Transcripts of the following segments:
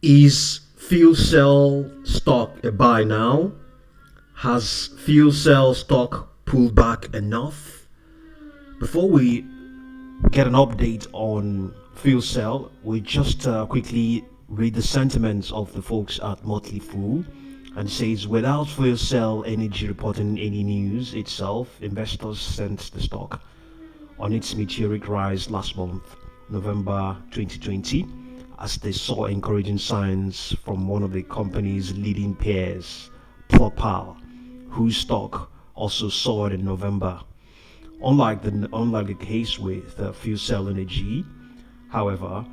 Is FuelCell stock a buy now? Has FuelCell stock pulled back enough? Before we get an update on FuelCell, we just quickly read the sentiments of the folks at Motley Fool. And it says, without FuelCell Energy reporting any news itself, investors sent the stock on its meteoric rise last month, November 2020, as they saw encouraging signs from one of the company's leading peers, Plug Power, whose stock also soared in November. Unlike the case with Fuel Cell Energy, however,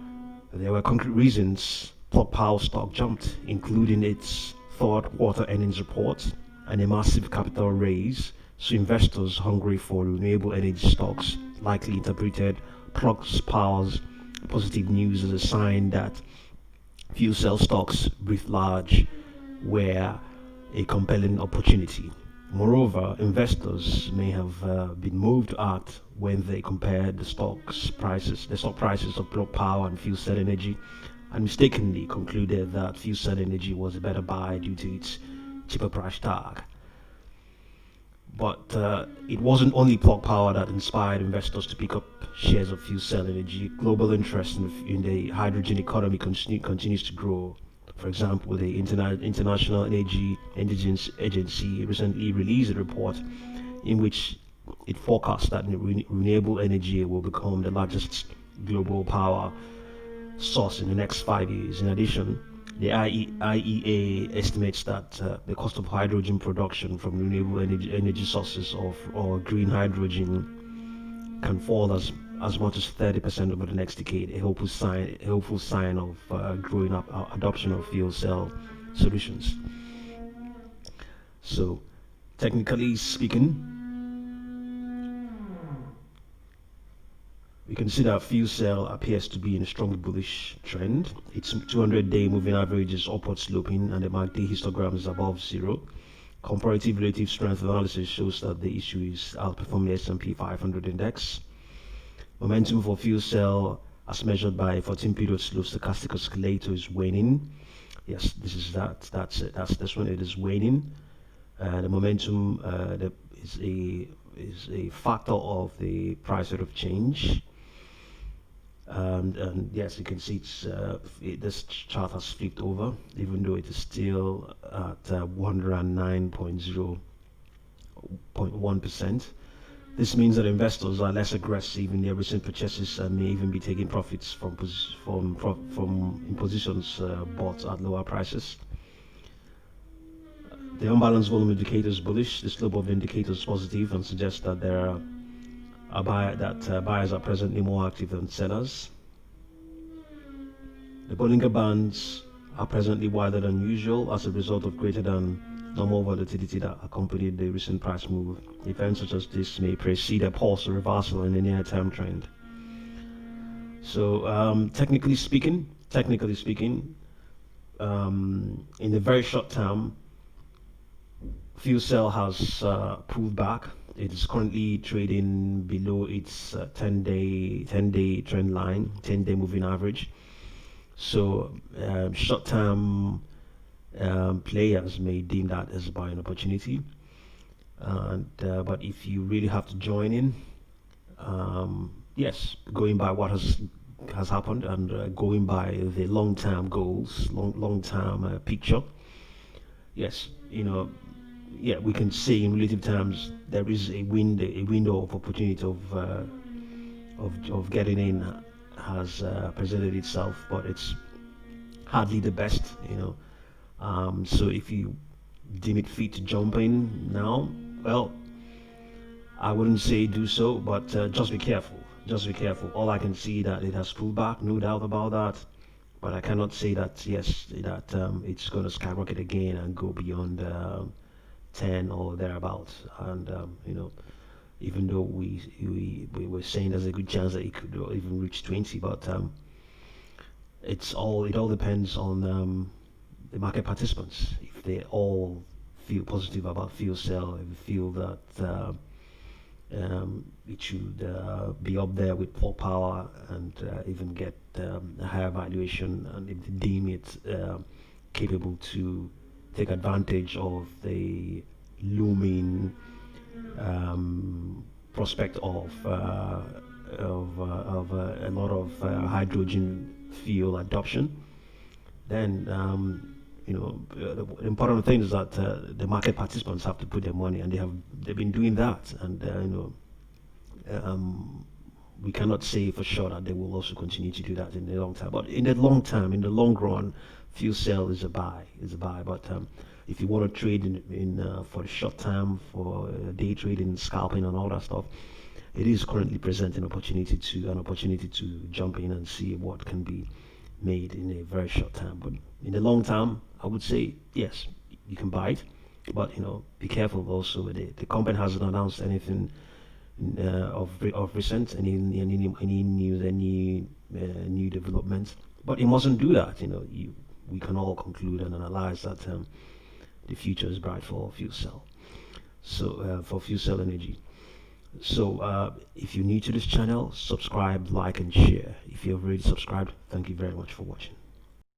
there were concrete reasons Plug Power stock jumped, including its third quarter earnings report and a massive capital raise. So investors hungry for renewable energy stocks likely interpreted Plug Power's positive news as a sign that fuel cell stocks, writ large, were a compelling opportunity. Moreover, investors may have been moved to act when they compared the stock prices of Plug Power and Fuel Cell Energy, and mistakenly concluded that Fuel Cell Energy was a better buy due to its cheaper price tag. But it wasn't only Plug Power that inspired investors to pick up shares of Fuel Cell Energy. Global interest in the hydrogen economy continues to grow. For example, the International Energy Agency recently released a report in which it forecasts that renewable energy will become the largest global power source in the next 5 years. In addition, the IEA estimates that the cost of hydrogen production from renewable energy sources or green hydrogen can fall as much as 30% over the next decade, a hopeful sign of growing up adoption of fuel cell solutions. So, technically speaking, we can see that fuel cell appears to be in a strong bullish trend. Its 200-day moving average is upward sloping and the MACD histogram is above zero. Comparative relative strength analysis shows that the issue is outperforming the S&P 500 index. Momentum for fuel cell as measured by 14-period slope stochastic oscillator is waning. Yes, this is that. That's it. That's this one. It is waning. The momentum is a factor of the price rate of change. And yes, you can see this chart has flipped over, even though it is still at 109.0.1%. This means that investors are less aggressive in their recent purchases and may even be taking profits from positions bought at lower prices. The unbalanced volume indicator is bullish. The slope of the indicator is positive and suggests that buyers are presently more active than sellers. The Bollinger Bands are presently wider than usual as a result of greater than normal volatility that accompanied the recent price move. Events such as this may precede a pulse or reversal in the near-term trend. So, technically speaking, in the very short term, Fuel Cell has pulled back. It is currently trading below its 10-day trend line, 10-day moving average. So short-term players may deem that as a buying opportunity. But if you really have to join in, yes, going by what has happened and going by the long-term goals, long-term picture, yes, yeah, we can say in relative terms there is a window of opportunity of getting in has presented itself, but it's hardly the best. So if you deem it fit to jump in now, well, I wouldn't say do so, but just be careful. Just be careful. All I can see that it has pulled back, no doubt about that. But I cannot say that it's going to skyrocket again and go beyond 10 or thereabouts. And even though we were saying there's a good chance that it could even reach 20, but it all depends on the market participants. If they all feel positive about fuel cell, if they feel that it should be up there with Paul Power and even get a higher valuation, and if they deem it capable to take advantage of the looming prospect of a lot of hydrogen fuel adoption, then the important thing is that the market participants have to put their money, and they've been doing that, and we cannot say for sure that they will also continue to do that in the long term. But in the long term, in the long run, FuelCell is a buy, But if you want to trade in for the short term, for day trading, scalping, and all that stuff, it is currently presenting an opportunity to jump in and see what can be made in a very short time. But in the long term, I would say yes, you can buy it, but be careful also with it. The company hasn't announced anything of recent, any news, any new developments. But it mustn't do that. We can all conclude and analyze that the future is bright for FuelCell. So for FuelCell Energy. So if you're new to this channel, subscribe, like, and share. If you have already subscribed, thank you very much for watching.